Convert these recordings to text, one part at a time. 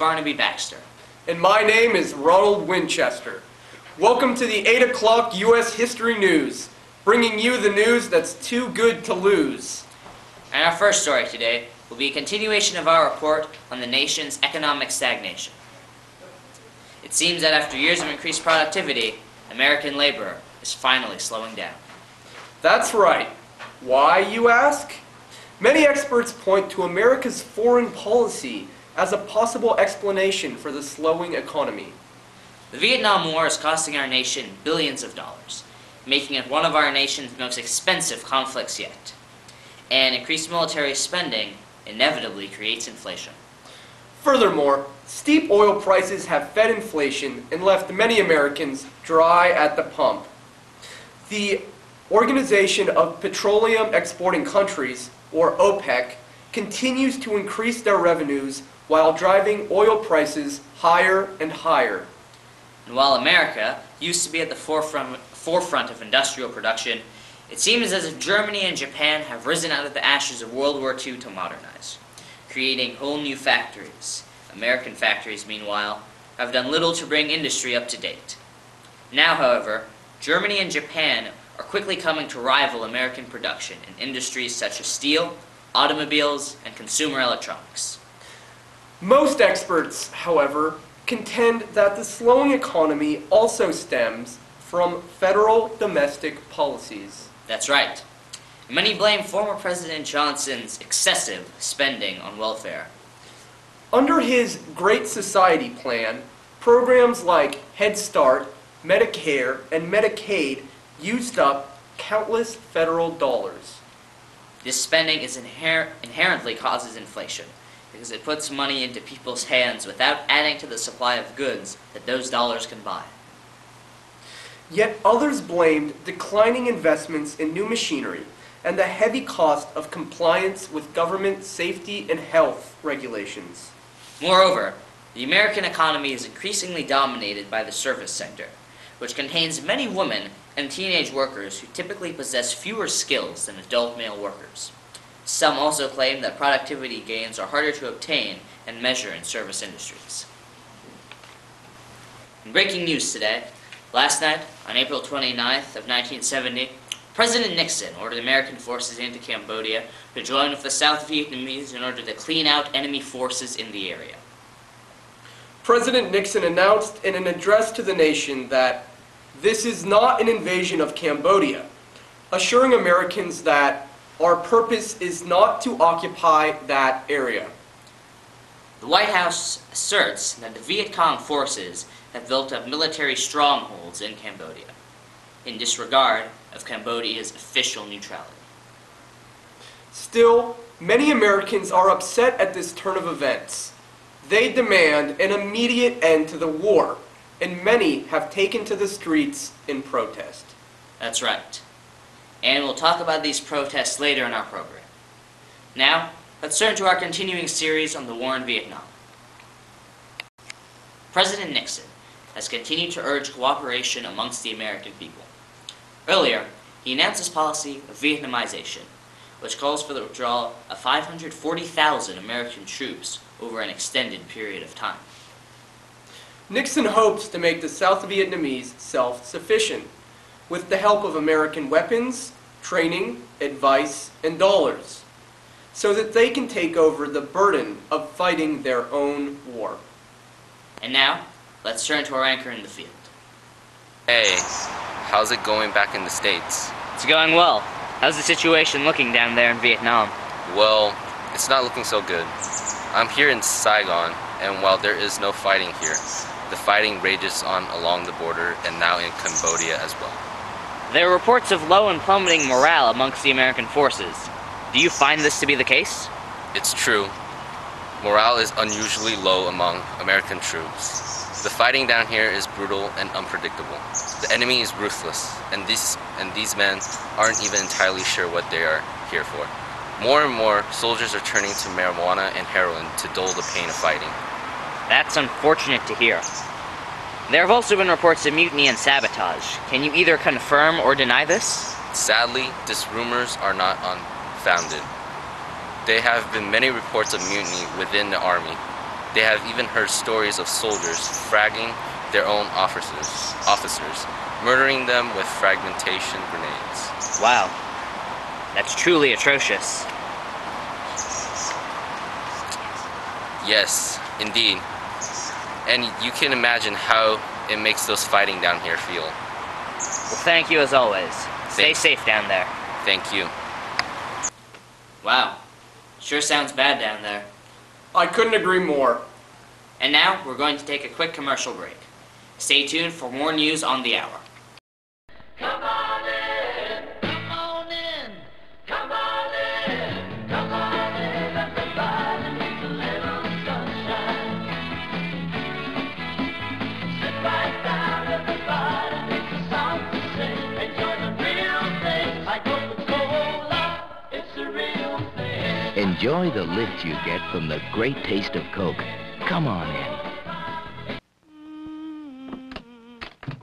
Barnaby Baxter. And my name is Ronald Winchester. Welcome to the 8 o'clock U.S. History News, bringing you the news that's too good to lose. And our first story today will be a continuation of our report on the nation's economic stagnation. It seems that after years of increased productivity, American labor is finally slowing down. That's right. Why, you ask? Many experts point to America's foreign policy as a possible explanation for the slowing economy. The Vietnam War is costing our nation billions of dollars, making it one of our nation's most expensive conflicts yet. And increased military spending inevitably creates inflation. Furthermore, steep oil prices have fed inflation and left many Americans dry at the pump. The Organization of Petroleum Exporting Countries, or OPEC, continues to increase their revenues while driving oil prices higher and higher. And while America used to be at the forefront of industrial production, it seems as if Germany and Japan have risen out of the ashes of World War II to modernize, creating whole new factories. American factories, meanwhile, have done little to bring industry up to date. Now, however, Germany and Japan are quickly coming to rival American production in industries such as steel, automobiles, and consumer electronics. Most experts, however, contend that the slowing economy also stems from federal domestic policies. That's right. Many blame former President Johnson's excessive spending on welfare. Under his Great Society plan, programs like Head Start, Medicare, and Medicaid used up countless federal dollars. This spending is inherently causes inflation because it puts money into people's hands without adding to the supply of goods that those dollars can buy. Yet others blamed declining investments in new machinery and the heavy cost of compliance with government safety and health regulations. Moreover, the American economy is increasingly dominated by the service sector, which contains many women and teenage workers who typically possess fewer skills than adult male workers. Some also claim that productivity gains are harder to obtain and measure in service industries. In breaking news today, last night, on April 29th of 1970, President Nixon ordered American forces into Cambodia to join with the South Vietnamese in order to clean out enemy forces in the area. President Nixon announced in an address to the nation that this is not an invasion of Cambodia, assuring Americans that our purpose is not to occupy that area. The White House asserts that the Viet Cong forces have built up military strongholds in Cambodia, in disregard of Cambodia's official neutrality. Still, many Americans are upset at this turn of events. They demand an immediate end to the war, and many have taken to the streets in protest. That's right. And we'll talk about these protests later in our program. Now, let's turn to our continuing series on the war in Vietnam. President Nixon has continued to urge cooperation amongst the American people. Earlier, he announced his policy of Vietnamization, which calls for the withdrawal of 540,000 American troops over an extended period of time. Nixon hopes to make the South Vietnamese self-sufficient, with the help of American weapons, training, advice, and dollars, so that they can take over the burden of fighting their own war. And now, let's turn to our anchor in the field. Hey, how's it going back in the States? It's going well. How's the situation looking down there in Vietnam? Well, it's not looking so good. I'm here in Saigon, and while there is no fighting here, the fighting rages on along the border and now in Cambodia as well. There are reports of low and plummeting morale amongst the American forces. Do you find this to be the case? It's true. Morale is unusually low among American troops. The fighting down here is brutal and unpredictable. The enemy is ruthless, and these men aren't even entirely sure what they are here for. More and more, soldiers are turning to marijuana and heroin to dull the pain of fighting. That's unfortunate to hear. There have also been reports of mutiny and sabotage. Can you either confirm or deny this? Sadly, these rumors are not unfounded. There have been many reports of mutiny within the army. They have even heard stories of soldiers fragging their own officers, murdering them with fragmentation grenades. Wow, that's truly atrocious. Yes, indeed. And you can imagine how it makes those fighting down here feel. Well, thank you as always. Stay safe down there. Thank you. Wow, sure sounds bad down there. I couldn't agree more. And now, we're going to take a quick commercial break. Stay tuned for more news on the hour. Come on in, come on in, come on in, come on in, everybody needs a little sunshine. Sit right down, everybody needs a song to sing. Enjoy the real thing, like Coca-Cola, it's the real thing. Enjoy the lift you get from the great taste of Coke. Come on in.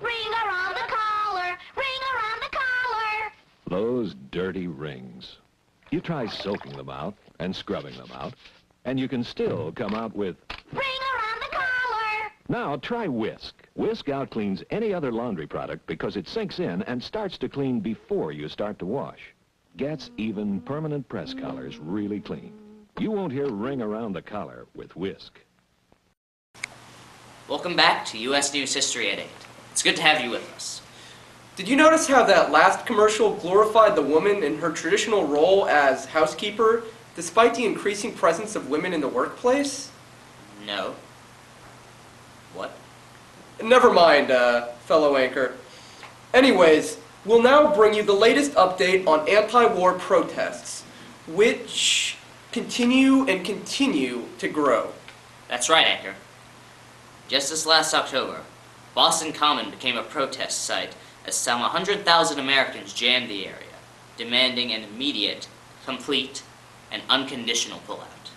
Ring around the collar, ring around the collar. Those dirty rings. You try soaking them out and scrubbing them out, and you can still come out with... Ring around the collar. Now try Whisk. Whisk outcleans any other laundry product because it sinks in and starts to clean before you start to wash. Gets even permanent press collars really clean. You won't hear ring around the collar with Whisk. Welcome back to U.S. News History at 8. It's good to have you with us. Did you notice how that last commercial glorified the woman in her traditional role as housekeeper, despite the increasing presence of women in the workplace? No. What? Never mind, fellow anchor. Anyways, we'll now bring you the latest update on anti-war protests, which continue to grow. That's right, Anchor. Just this last October, Boston Common became a protest site as some 100,000 Americans jammed the area, demanding an immediate, complete, and unconditional pullout.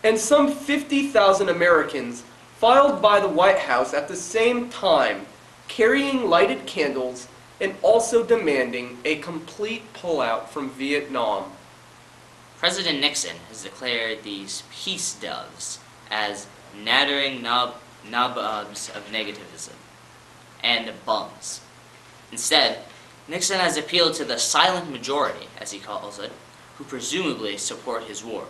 And some 50,000 Americans filed by the White House at the same time, carrying lighted candles and also demanding a complete pullout from Vietnam. President Nixon has declared these peace doves as nattering nabobs of negativism and bums. Instead, Nixon has appealed to the silent majority, as he calls it, who presumably support his war.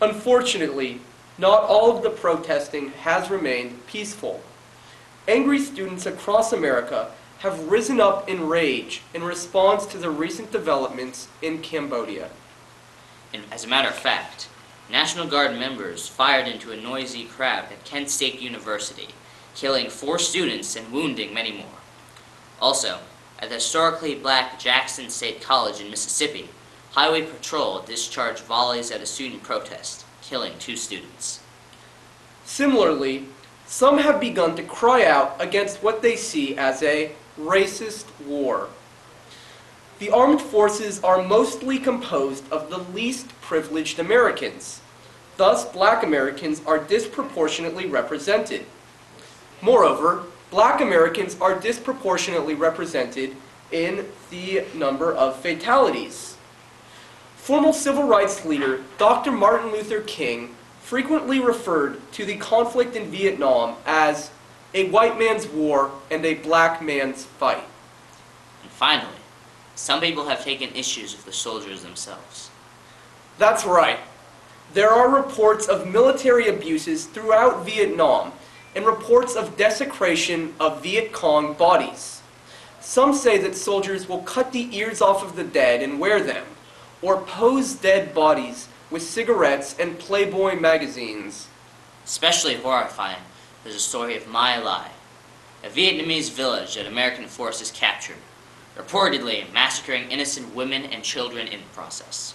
Unfortunately, not all of the protesting has remained peaceful. Angry students across America have risen up in rage in response to the recent developments in Cambodia. And as a matter of fact, National Guard members fired into a noisy crowd at Kent State University, killing 4 students and wounding many more. Also, at the historically black Jackson State College in Mississippi, Highway Patrol discharged volleys at a student protest, killing 2 students. Similarly, some have begun to cry out against what they see as a racist war. The armed forces are mostly composed of the least privileged Americans. Thus, black Americans are disproportionately represented. Moreover, black Americans are disproportionately represented in the number of fatalities. Former civil rights leader Dr. Martin Luther King frequently referred to the conflict in Vietnam as a white man's war and a black man's fight. And finally, some people have taken issues with the soldiers themselves. That's right. There are reports of military abuses throughout Vietnam and reports of desecration of Viet Cong bodies. Some say that soldiers will cut the ears off of the dead and wear them, or pose dead bodies with cigarettes and Playboy magazines. Especially horrifying is the story of My Lai, a Vietnamese village that American forces captured, reportedly massacring innocent women and children in the process.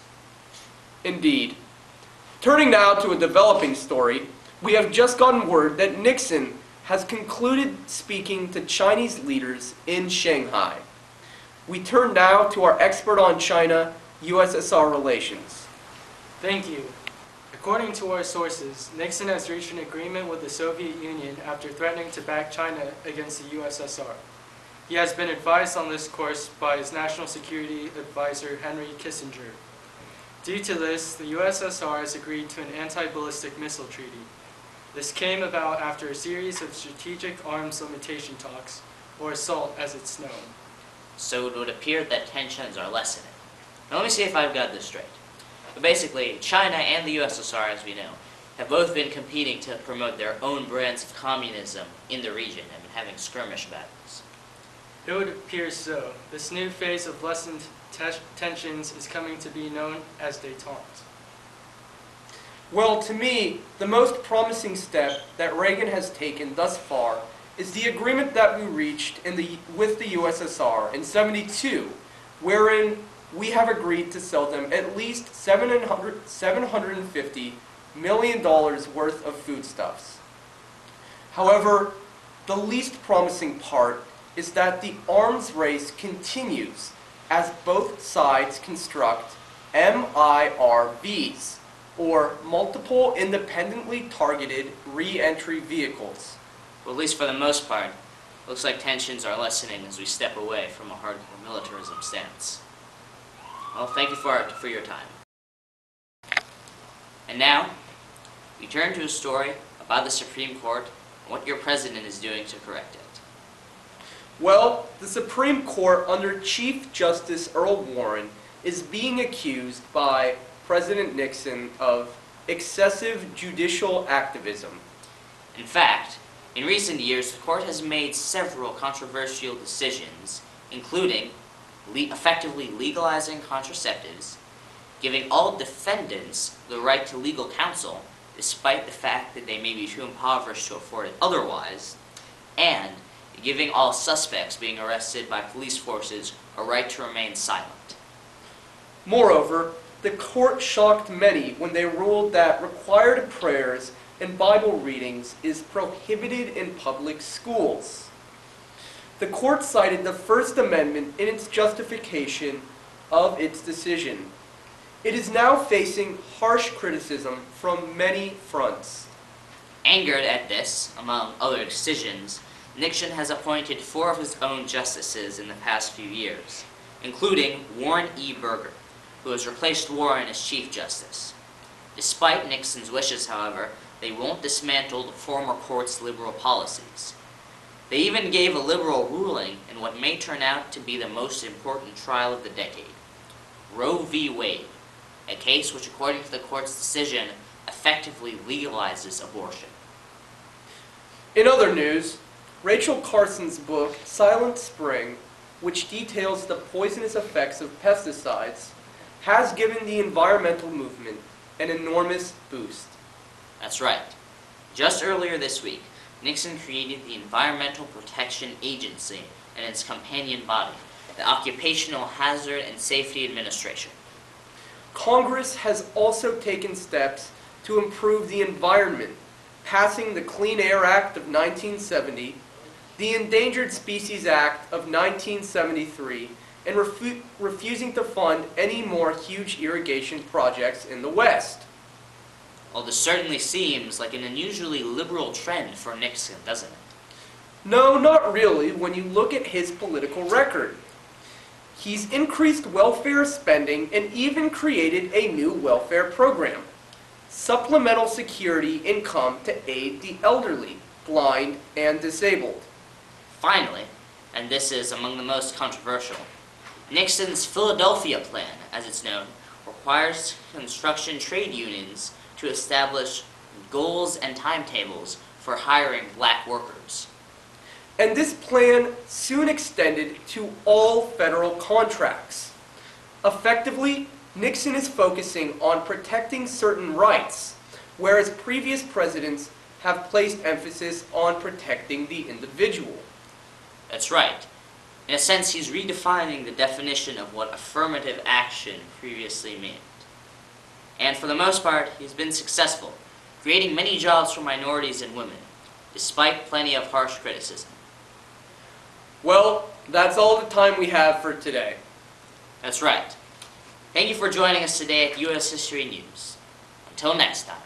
Indeed. Turning now to a developing story, we have just gotten word that Nixon has concluded speaking to Chinese leaders in Shanghai. We turn now to our expert on China-USSR relations. Thank you. According to our sources, Nixon has reached an agreement with the Soviet Union after threatening to back China against the USSR. He has been advised on this course by his national security advisor, Henry Kissinger. Due to this, the USSR has agreed to an anti-ballistic missile treaty. This came about after a series of strategic arms limitation talks, or SALT as it's known. So it would appear that tensions are lessening. Now let me see if I've got this straight. But basically, China and the USSR, as we know, have both been competing to promote their own brands of communism in the region and been having skirmish battles. It would appear so. This new phase of lessened tensions is coming to be known as détente. Well, to me, the most promising step that Reagan has taken thus far is the agreement that we reached with the USSR in '72, wherein we have agreed to sell them at least $750 million worth of foodstuffs. However, the least promising part is that the arms race continues as both sides construct MIRVs, or multiple independently targeted re-entry vehicles. Well, at least for the most part, looks like tensions are lessening as we step away from a hardcore militarism stance. Well, thank you for your time. And now, we turn to a story about the Supreme Court and what your president is doing to correct it. Well, the Supreme Court under Chief Justice Earl Warren is being accused by President Nixon of excessive judicial activism. In fact, in recent years, the court has made several controversial decisions, including effectively legalizing contraceptives, giving all defendants the right to legal counsel, despite the fact that they may be too impoverished to afford it otherwise, and giving all suspects being arrested by police forces a right to remain silent. Moreover, the court shocked many when they ruled that required prayers and Bible readings is prohibited in public schools. The court cited the First Amendment in its justification of its decision. It is now facing harsh criticism from many fronts. Angered at this, among other decisions, Nixon has appointed 4 of his own justices in the past few years, including Warren E. Burger, who has replaced Warren as Chief Justice. Despite Nixon's wishes, however, they won't dismantle the former court's liberal policies. They even gave a liberal ruling in what may turn out to be the most important trial of the decade, Roe v. Wade, a case which, according to the court's decision, effectively legalizes abortion. In other news, Rachel Carson's book, Silent Spring, which details the poisonous effects of pesticides, has given the environmental movement an enormous boost. That's right. Just earlier this week, Nixon created the Environmental Protection Agency and its companion body, the Occupational Hazard and Safety Administration. Congress has also taken steps to improve the environment, passing the Clean Air Act of 1970, the Endangered Species Act of 1973, and refusing to fund any more huge irrigation projects in the West. Well, this certainly seems like an unusually liberal trend for Nixon, doesn't it? No, not really when you look at his political record. He's increased welfare spending and even created a new welfare program, supplemental security income to aid the elderly, blind, and disabled. Finally, and this is among the most controversial, Nixon's Philadelphia Plan, as it's known, requires construction trade unions to establish goals and timetables for hiring black workers. And this plan soon extended to all federal contracts. Effectively, Nixon is focusing on protecting certain rights, whereas previous presidents have placed emphasis on protecting the individual. That's right. In a sense, he's redefining the definition of what affirmative action previously meant. And for the most part, he's been successful, creating many jobs for minorities and women, despite plenty of harsh criticism. Well, that's all the time we have for today. That's right. Thank you for joining us today at U.S. History News. Until next time.